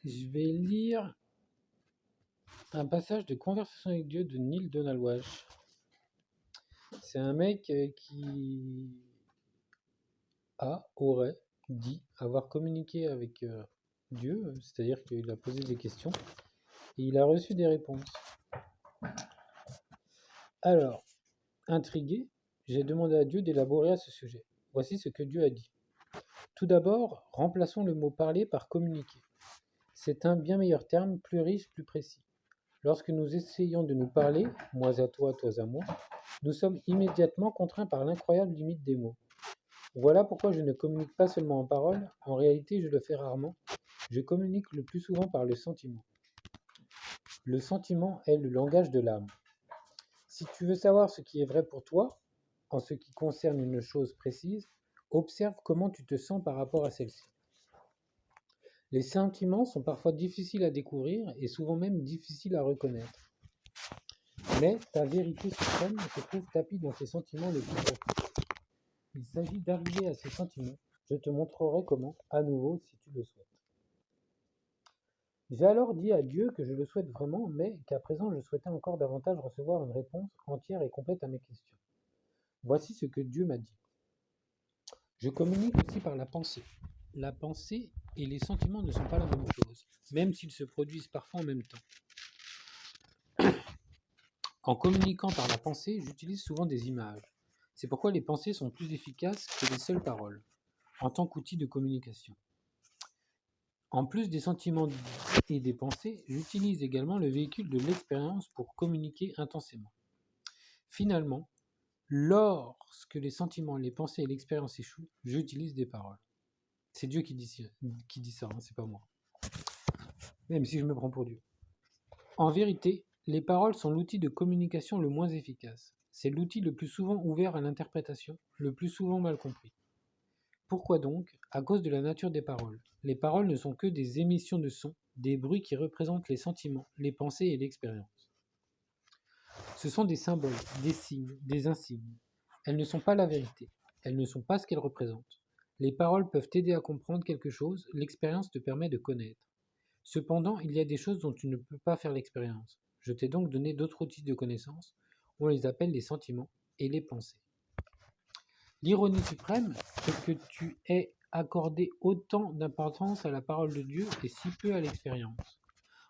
Je vais lire un passage de Conversation avec Dieu de Neil Donald Walsh. C'est un mec qui aurait dit avoir communiqué avec Dieu, c'est-à-dire qu'il a posé des questions et il a reçu des réponses. Alors, intrigué, j'ai demandé à Dieu d'élaborer à ce sujet. Voici ce que Dieu a dit. Tout d'abord, remplaçons le mot parler par communiquer. C'est un bien meilleur terme, plus riche, plus précis. Lorsque nous essayons de nous parler, moi à toi à moi, nous sommes immédiatement contraints par l'incroyable limite des mots. Voilà pourquoi je ne communique pas seulement en parole, en réalité je le fais rarement, je communique le plus souvent par le sentiment. Le sentiment est le langage de l'âme. Si tu veux savoir ce qui est vrai pour toi, en ce qui concerne une chose précise, observe comment tu te sens par rapport à celle-ci. Les sentiments sont parfois difficiles à découvrir et souvent même difficiles à reconnaître. Mais ta vérité suprême se trouve tapie dans tes sentiments les plus profonds. Il s'agit d'arriver à ces sentiments. Je te montrerai comment, à nouveau, si tu le souhaites. J'ai alors dit à Dieu que je le souhaite vraiment, mais qu'à présent je souhaitais encore davantage recevoir une réponse entière et complète à mes questions. Voici ce que Dieu m'a dit. Je communique aussi par la pensée. La pensée et les sentiments ne sont pas la même chose, même s'ils se produisent parfois en même temps. En communiquant par la pensée, j'utilise souvent des images. C'est pourquoi les pensées sont plus efficaces que les seules paroles, en tant qu'outil de communication. En plus des sentiments et des pensées, j'utilise également le véhicule de l'expérience pour communiquer intensément. Finalement, lorsque les sentiments, les pensées et l'expérience échouent, j'utilise des paroles. C'est Dieu qui dit ça, hein, c'est pas moi. Même si je me prends pour Dieu. En vérité, les paroles sont l'outil de communication le moins efficace. C'est l'outil le plus souvent ouvert à l'interprétation, le plus souvent mal compris. Pourquoi donc? À cause de la nature des paroles. Les paroles ne sont que des émissions de sons, des bruits qui représentent les sentiments, les pensées et l'expérience. Ce sont des symboles, des signes, des insignes. Elles ne sont pas la vérité. Elles ne sont pas ce qu'elles représentent. Les paroles peuvent t'aider à comprendre quelque chose, l'expérience te permet de connaître. Cependant, il y a des choses dont tu ne peux pas faire l'expérience. Je t'ai donc donné d'autres outils de connaissance. On les appelle les sentiments et les pensées. L'ironie suprême, c'est que tu aies accordé autant d'importance à la parole de Dieu et si peu à l'expérience.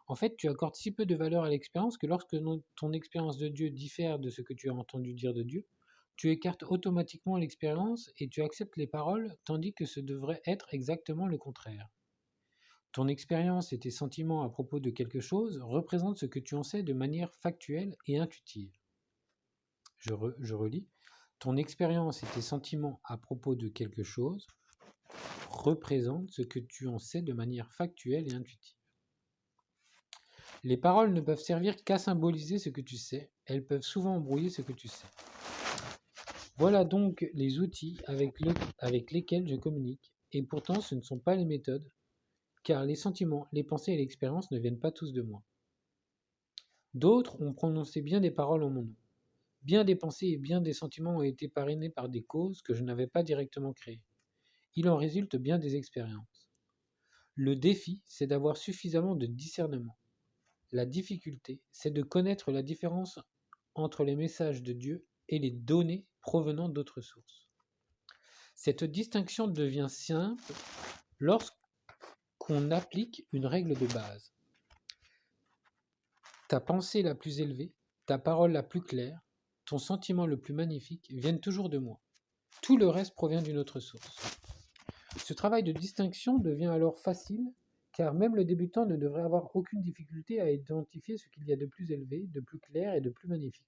En fait, tu accordes si peu de valeur à l'expérience que lorsque ton expérience de Dieu diffère de ce que tu as entendu dire de Dieu, tu écartes automatiquement l'expérience et tu acceptes les paroles, tandis que ce devrait être exactement le contraire. Ton expérience et tes sentiments à propos de quelque chose représentent ce que tu en sais de manière factuelle et intuitive. Je relis. Ton expérience et tes sentiments à propos de quelque chose représentent ce que tu en sais de manière factuelle et intuitive. Les paroles ne peuvent servir qu'à symboliser ce que tu sais, elles peuvent souvent embrouiller ce que tu sais. Voilà donc les outils avec lesquels je communique, et pourtant ce ne sont pas les méthodes, car les sentiments, les pensées et l'expérience ne viennent pas tous de moi. D'autres ont prononcé bien des paroles en mon nom. Bien des pensées et bien des sentiments ont été parrainés par des causes que je n'avais pas directement créées. Il en résulte bien des expériences. Le défi, c'est d'avoir suffisamment de discernement. La difficulté, c'est de connaître la différence entre les messages de Dieu et les données provenant d'autres sources. Cette distinction devient simple lorsqu'on applique une règle de base. Ta pensée la plus élevée, ta parole la plus claire, ton sentiment le plus magnifique viennent toujours de moi. Tout le reste provient d'une autre source. Ce travail de distinction devient alors facile, car même le débutant ne devrait avoir aucune difficulté à identifier ce qu'il y a de plus élevé, de plus clair et de plus magnifique.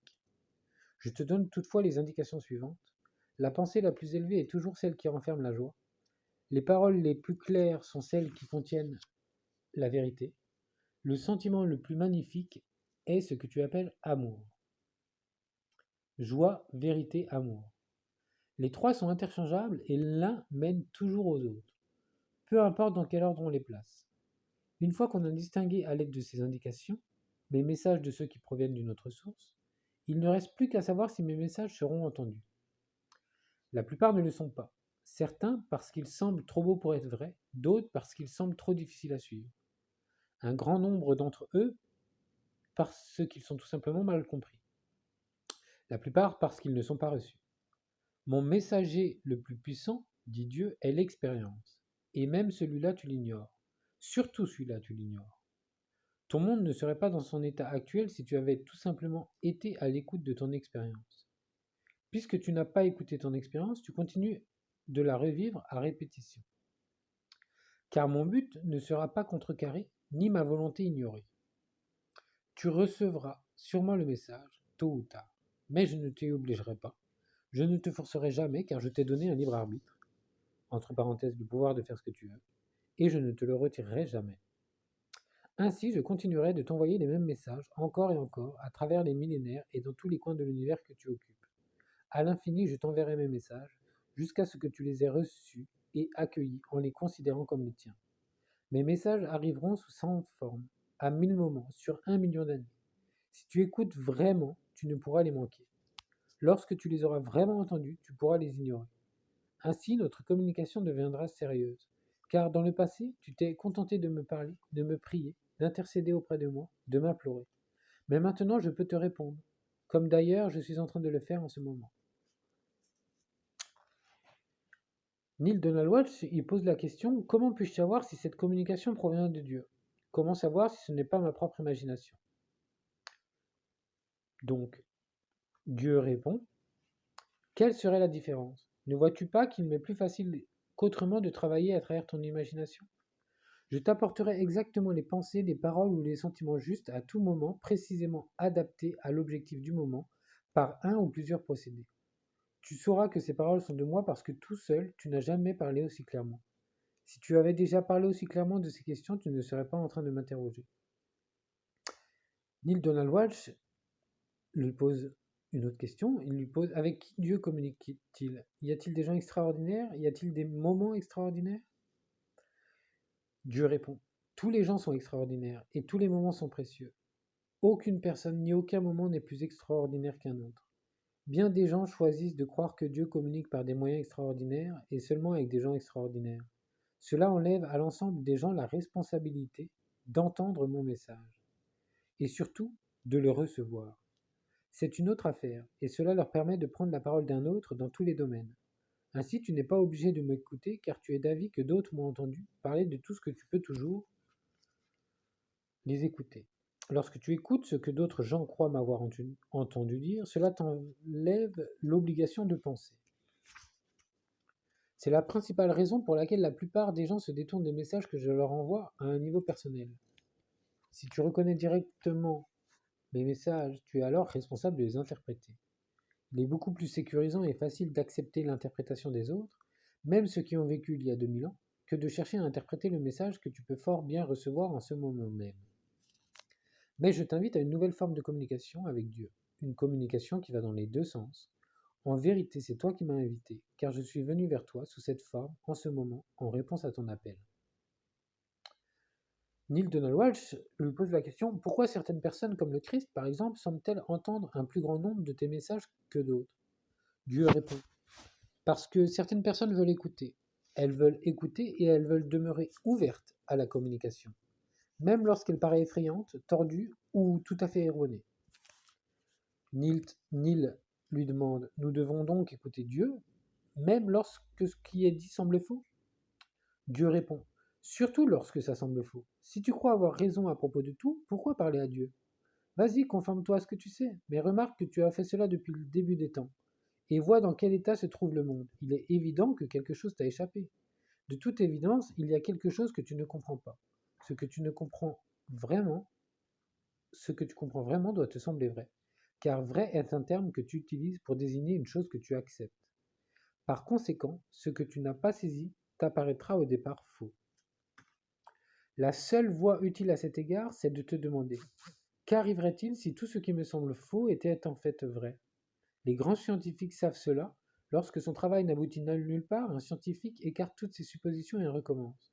Je te donne toutefois les indications suivantes. La pensée la plus élevée est toujours celle qui renferme la joie. Les paroles les plus claires sont celles qui contiennent la vérité. Le sentiment le plus magnifique est ce que tu appelles amour. Joie, vérité, amour. Les trois sont interchangeables et l'un mène toujours aux autres, peu importe dans quel ordre on les place. Une fois qu'on a distingué à l'aide de ces indications mes messages de ceux qui proviennent d'une autre source, il ne reste plus qu'à savoir si mes messages seront entendus. La plupart ne le sont pas. Certains parce qu'ils semblent trop beaux pour être vrais, d'autres parce qu'ils semblent trop difficiles à suivre. un grand nombre d'entre eux parce qu'ils sont tout simplement mal compris, la plupart parce qu'ils ne sont pas reçus. Mon messager le plus puissant, dit Dieu, est l'expérience. Et même celui-là, tu l'ignores. Surtout celui-là, tu l'ignores. Ton monde ne serait pas dans son état actuel si tu avais tout simplement été à l'écoute de ton expérience. Puisque tu n'as pas écouté ton expérience, tu continues de la revivre à répétition. Car mon but ne sera pas contrecarré, ni ma volonté ignorée. Tu recevras sûrement le message, tôt ou tard. Mais je ne t'y obligerai pas. Je ne te forcerai jamais, car je t'ai donné un libre arbitre, entre parenthèses, le pouvoir de faire ce que tu veux, et je ne te le retirerai jamais. Ainsi, je continuerai de t'envoyer les mêmes messages, encore et encore, à travers les millénaires et dans tous les coins de l'univers que tu occupes. À l'infini, je t'enverrai mes messages, jusqu'à ce que tu les aies reçus et accueillis en les considérant comme les tiens. Mes messages arriveront sous 100 formes, à 1000 moments, sur 1 million d'années. Si tu écoutes vraiment, tu ne pourras les manquer. Lorsque tu les auras vraiment entendus, tu pourras les ignorer. Ainsi, notre communication deviendra sérieuse. Car dans le passé, tu t'es contenté de me parler, de me prier, d'intercéder auprès de moi, de m'implorer. Mais maintenant, je peux te répondre, comme d'ailleurs je suis en train de le faire en ce moment. Neil Donald Walsh y pose la question: comment puis-je savoir si cette communication provient de Dieu? Comment savoir si ce n'est pas ma propre imagination? Donc, Dieu répond: quelle serait la différence? Ne vois-tu pas qu'il m'est plus facile qu'autrement de travailler à travers ton imagination? Je t'apporterai exactement les pensées, les paroles ou les sentiments justes à tout moment, précisément adaptés à l'objectif du moment, par un ou plusieurs procédés. Tu sauras que ces paroles sont de moi parce que tout seul, tu n'as jamais parlé aussi clairement. Si tu avais déjà parlé aussi clairement de ces questions, tu ne serais pas en train de m'interroger. Neil Donald Walsh lui pose une autre question. Il lui pose: avec qui Dieu communique-t-il? Y a-t-il des gens extraordinaires? Y a-t-il des moments extraordinaires? Dieu répond: tous les gens sont extraordinaires et tous les moments sont précieux. Aucune personne ni aucun moment n'est plus extraordinaire qu'un autre. Bien des gens choisissent de croire que Dieu communique par des moyens extraordinaires et seulement avec des gens extraordinaires. Cela enlève à l'ensemble des gens la responsabilité d'entendre mon message et surtout de le recevoir. C'est une autre affaire et cela leur permet de prendre la parole d'un autre dans tous les domaines. Ainsi, tu n'es pas obligé de m'écouter car tu es d'avis que d'autres m'ont entendu parler de tout ce que tu peux toujours les écouter. Lorsque tu écoutes ce que d'autres gens croient m'avoir entendu dire, cela t'enlève l'obligation de penser. C'est la principale raison pour laquelle la plupart des gens se détournent des messages que je leur envoie à un niveau personnel. Si tu reconnais directement mes messages, tu es alors responsable de les interpréter. Il est beaucoup plus sécurisant et facile d'accepter l'interprétation des autres, même ceux qui ont vécu il y a 2000 ans, que de chercher à interpréter le message que tu peux fort bien recevoir en ce moment même. Mais je t'invite à une nouvelle forme de communication avec Dieu, une communication qui va dans les deux sens. En vérité, c'est toi qui m'as invité, car je suis venu vers toi sous cette forme, en ce moment, en réponse à ton appel. Neil Donald Walsh lui pose la question: pourquoi certaines personnes comme le Christ, par exemple, semblent-elles entendre un plus grand nombre de tes messages que d'autres? Dieu répond: parce que certaines personnes veulent écouter. Elles veulent écouter et elles veulent demeurer ouvertes à la communication, même lorsqu'elle paraît effrayante, tordue ou tout à fait erronée. Neil lui demande: nous devons donc écouter Dieu, même lorsque ce qui est dit semble faux? Dieu répond: surtout lorsque ça semble faux. Si tu crois avoir raison à propos de tout, pourquoi parler à Dieu? Vas-y, conforme-toi à ce que tu sais, mais remarque que tu as fait cela depuis le début des temps, et vois dans quel état se trouve le monde. Il est évident que quelque chose t'a échappé. De toute évidence, il y a quelque chose que tu ne comprends pas. Ce que tu comprends vraiment doit te sembler vrai, car vrai est un terme que tu utilises pour désigner une chose que tu acceptes. Par conséquent, ce que tu n'as pas saisi t'apparaîtra au départ faux. La seule voie utile à cet égard, c'est de te demander: qu'arriverait-il si tout ce qui me semble faux était en fait vrai? Les grands scientifiques savent cela. Lorsque son travail n'aboutit nulle part, un scientifique écarte toutes ses suppositions et recommence.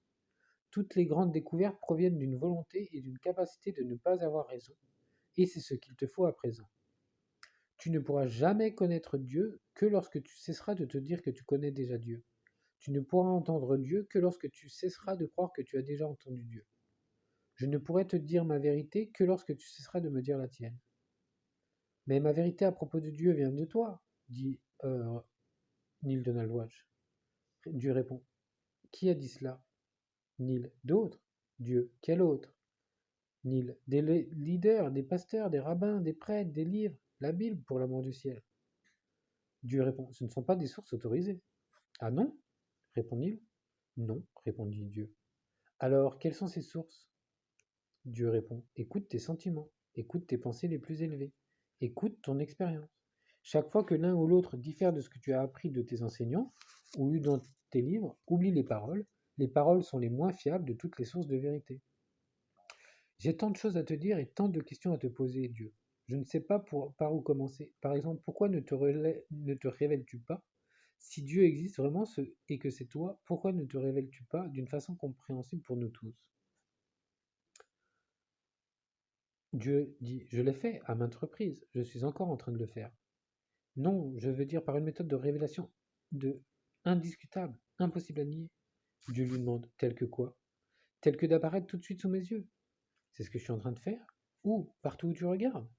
Toutes les grandes découvertes proviennent d'une volonté et d'une capacité de ne pas avoir raison, et c'est ce qu'il te faut à présent. Tu ne pourras jamais connaître Dieu que lorsque tu cesseras de te dire que tu connais déjà Dieu. Tu ne pourras entendre Dieu que lorsque tu cesseras de croire que tu as déjà entendu Dieu. Je ne pourrai te dire ma vérité que lorsque tu cesseras de me dire la tienne. Mais ma vérité à propos de Dieu vient de toi, dit Neil Donald Walsh. Dieu répond. Qui a dit cela? Neil. D'autres. Dieu. Quel autre? Neil. Des leaders, des pasteurs, des rabbins, des prêtres, des livres, la Bible, pour l'amour du ciel. Dieu répond. Ce ne sont pas des sources autorisées. Ah non? Répond Neil. Non, répondit Dieu. Alors, quelles sont ces sources? Dieu répond. Écoute tes sentiments, écoute tes pensées les plus élevées, écoute ton expérience. Chaque fois que l'un ou l'autre diffère de ce que tu as appris de tes enseignants ou lu dans tes livres, oublie les paroles. Les paroles sont les moins fiables de toutes les sources de vérité. J'ai tant de choses à te dire et tant de questions à te poser, Dieu. Je ne sais pas par où commencer. Par exemple, pourquoi ne te révèles-tu pas? Si Dieu existe vraiment et que c'est toi, pourquoi ne te révèles-tu pas d'une façon compréhensible pour nous tous? Dieu dit, je l'ai fait à maintes reprises, je suis encore en train de le faire. Non, je veux dire par une méthode de révélation de indiscutable, impossible à nier. Dieu lui demande, tel que quoi? Tel que d'apparaître tout de suite sous mes yeux. C'est ce que je suis en train de faire? Où? Partout où tu regardes?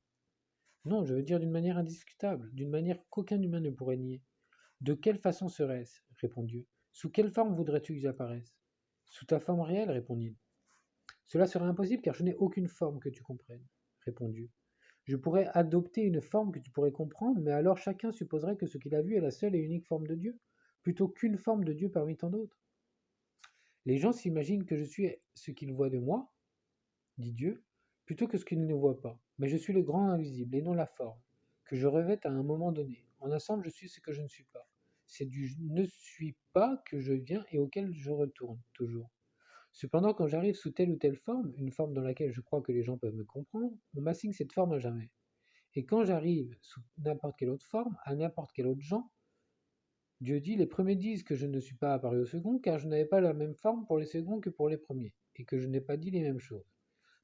Non, je veux dire d'une manière indiscutable, d'une manière qu'aucun humain ne pourrait nier. De quelle façon serait-ce? Répond Dieu. Sous quelle forme voudrais-tu que j'apparaisse? Sous ta forme réelle, répond-il. Cela serait impossible car je n'ai aucune forme que tu comprennes, répond Dieu. Je pourrais adopter une forme que tu pourrais comprendre, mais alors chacun supposerait que ce qu'il a vu est la seule et unique forme de Dieu, plutôt qu'une forme de Dieu parmi tant d'autres. Les gens s'imaginent que je suis ce qu'ils voient de moi, dit Dieu, plutôt que ce qu'ils ne voient pas. Mais je suis le grand invisible et non la forme, que je revête à un moment donné. En ensemble, je suis ce que je ne suis pas. C'est du je ne suis pas que je viens et auquel je retourne, toujours. Cependant, quand j'arrive sous telle ou telle forme, une forme dans laquelle je crois que les gens peuvent me comprendre, on m'assigne cette forme à jamais. Et quand j'arrive sous n'importe quelle autre forme, à n'importe quel autre genre, Dieu dit, les premiers disent que je ne suis pas apparu au second, car je n'avais pas la même forme pour les seconds que pour les premiers, et que je n'ai pas dit les mêmes choses.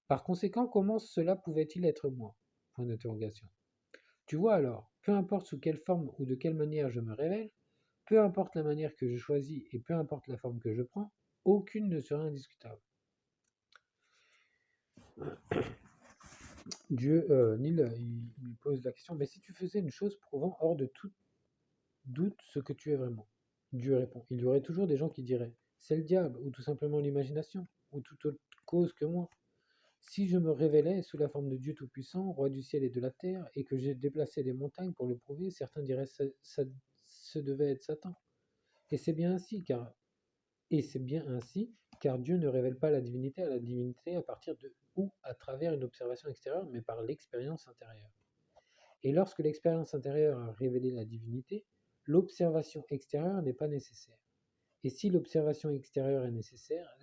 Par conséquent, comment cela pouvait-il être moi? Point d'interrogation. Tu vois alors, peu importe sous quelle forme ou de quelle manière je me révèle, peu importe la manière que je choisis et peu importe la forme que je prends, aucune ne sera indiscutable. Neil, il pose la question, mais si tu faisais une chose prouvant hors de tout doute ce que tu es vraiment? Dieu répond, il y aurait toujours des gens qui diraient, c'est le diable, ou tout simplement l'imagination, ou toute autre cause que moi. Si je me révélais sous la forme de Dieu Tout-Puissant, roi du ciel et de la terre, et que j'ai déplacé des montagnes pour le prouver, certains diraient ce devait être Satan. Et c'est bien ainsi, car Dieu ne révèle pas la divinité à la divinité à partir de ou à travers une observation extérieure, mais par l'expérience intérieure. Et lorsque l'expérience intérieure a révélé la divinité, l'observation extérieure n'est pas nécessaire. Et si l'observation extérieure est nécessaire,